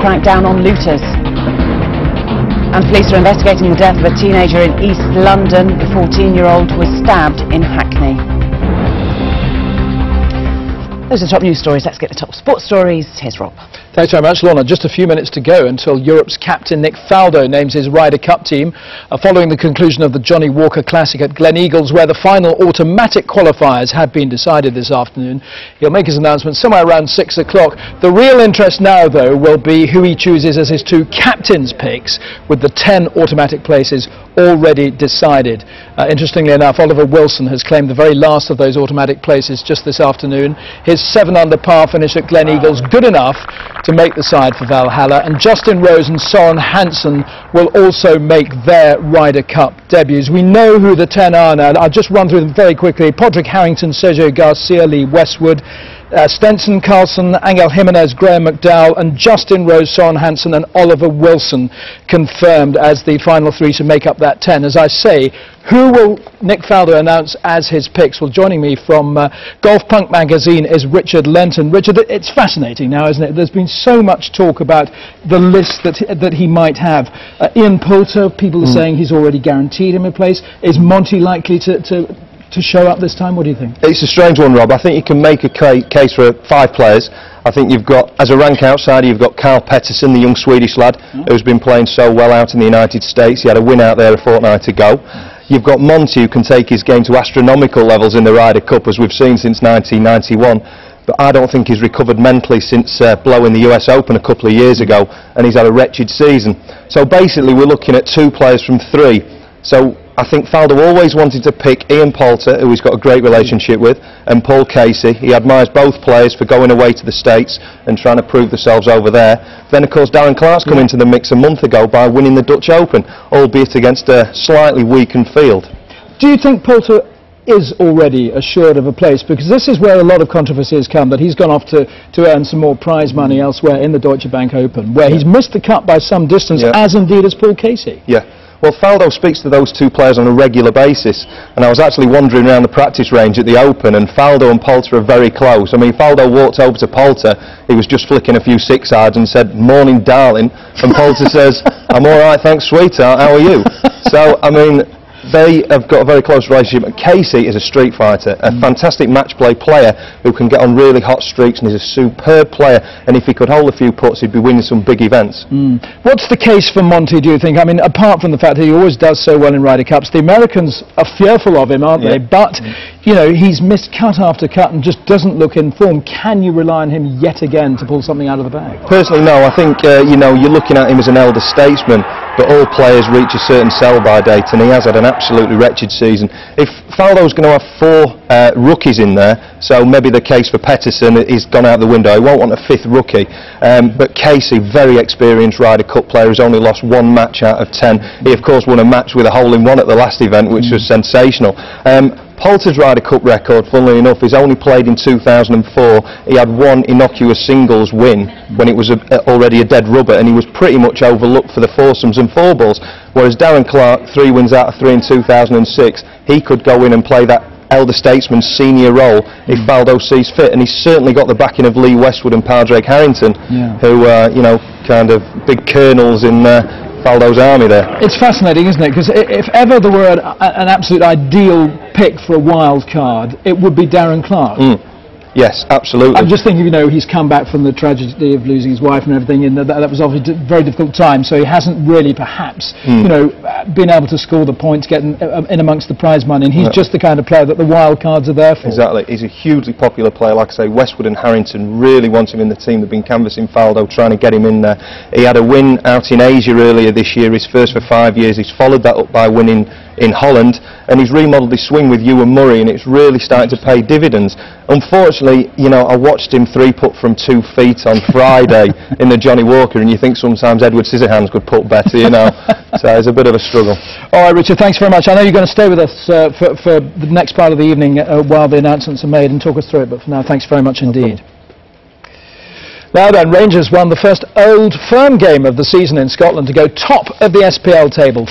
crack down on looters. And police are investigating the death of a teenager in East London. The 14-year-old was stabbed in Hackney. Those are the top news stories. Let's get the top sports stories. Here's Rob. Thanks very much, Lorna. Just a few minutes to go until Europe's captain Nick Faldo names his Ryder Cup team following the conclusion of the Johnny Walker Classic at Gleneagles, where the final automatic qualifiers had been decided this afternoon. He'll make his announcement somewhere around 6 o'clock. The real interest now, though, will be who he chooses as his two captains' picks, with the 10 automatic places already decided. Interestingly enough, Oliver Wilson has claimed the very last of those automatic places just this afternoon. His 7-under par finish at Gleneagles, good enough to make the side for Valhalla, and Justin Rose and Søren Hansen will also make their Ryder Cup debuts. We know who the 10 are now. I'll just run through them very quickly. Padraig Harrington, Sergio Garcia, Lee Westwood, Stenson Carlson, Angel Jimenez, Graham McDowell, and Justin Rose, Søren Hansen and Oliver Wilson confirmed as the final three to make up that 10. As I say, who will Nick Faldo announce as his picks? Well, joining me from Golf Punk magazine is Richard Lenton. Richard, it's fascinating now, isn't it? There's been so much talk about the list that he might have. Ian Poulter, people are saying he's already guaranteed him a place. Is Monty likely to show up this time? What do you think? It's a strange one, Rob. I think you can make a case for 5 players. I think you've got, as a rank outsider, you've got Kyle Pettersson, the young Swedish lad, who's been playing so well out in the United States. He had a win out there a fortnight ago. You've got Monty, who can take his game to astronomical levels in the Ryder Cup, as we've seen since 1991. But I don't think he's recovered mentally since blowing the US Open a couple of years ago, and he's had a wretched season. So basically we're looking at 2 players from 3. So I think Faldo always wanted to pick Ian Poulter, who he's got a great relationship with, and Paul Casey. He admires both players for going away to the States and trying to prove themselves over there. Then, of course, Darren Clarke's come into the mix a month ago by winning the Dutch Open, albeit against a slightly weakened field. Do you think Poulter is already assured of a place? Because this is where a lot of controversy has come, that he's gone off to earn some more prize money elsewhere in the Deutsche Bank Open, where he's missed the cut by some distance, as indeed has Paul Casey. Yeah. Well, Faldo speaks to those 2 players on a regular basis, and I was actually wandering around the practice range at the Open, and Faldo and Poulter are very close. I mean, Faldo walked over to Poulter, he was just flicking a few 6-irons and said, "Morning, darling," and Poulter says, "I'm all right, thanks, sweetheart, how are you?" So, I mean, they have got a very close relationship. And Casey is a street fighter, a fantastic match play player who can get on really hot streaks, and he's a superb player, and if he could hold a few putts he'd be winning some big events. What's the case for Monty, do you think? I mean, apart from the fact that he always does so well in Ryder Cups, the Americans are fearful of him, aren't they? But, you know, he's missed cut after cut and just doesn't look in form. Can you rely on him yet again to pull something out of the bag? Personally, no. I think, you know, you're looking at him as an elder statesman, but all players reach a certain sell-by date, and he has had an absolutely wretched season. If Faldo's going to have 4 rookies in there, so maybe the case for Pettersson is gone out the window. He won't want a 5th rookie. But Casey, very experienced Ryder Cup player, has only lost 1 match out of 10. He, of course, won a match with a hole-in-one at the last event, which was sensational. Poulter's Ryder Cup record, funnily enough, is only played in 2004. He had 1 innocuous singles win when it was already a dead rubber, and he was pretty much overlooked for the foursomes and 4-balls. Whereas Darren Clarke, 3 wins out of 3 in 2006, he could go in and play that elder statesman's senior role if Faldo sees fit, and he's certainly got the backing of Lee Westwood and Padraig Harrington, who are, you know, kind of big colonels in Faldo's army there. It's fascinating, isn't it? Because if ever there were an absolute ideal pick for a wild card, it would be Darren Clarke. Yes, absolutely. I'm just thinking, you know, he's come back from the tragedy of losing his wife and everything, and that was obviously a very difficult time, so he hasn't really perhaps, you know, been able to score the points, get in amongst the prize money, and he's just the kind of player that the wild cards are there for. Exactly. He's a hugely popular player. Like I say, Westwood and Harrington really want him in the team. They've been canvassing Faldo, trying to get him in there. He had a win out in Asia earlier this year, his first for 5 years. He's followed that up by winning in Holland, and he's remodelled his swing with Ewan Murray, and it's really starting to pay dividends. Unfortunately, you know, I watched him 3-putt from 2 feet on Friday in the Johnny Walker, and you think sometimes Edward Scissorhands could putt better, you know. So it's a bit of a struggle. All right, Richard, thanks very much. I know you're going to stay with us for the next part of the evening while the announcements are made and talk us through it, but for now, thanks very much indeed. Now then, Rangers won the first Old Firm game of the season in Scotland to go top of the SPL table.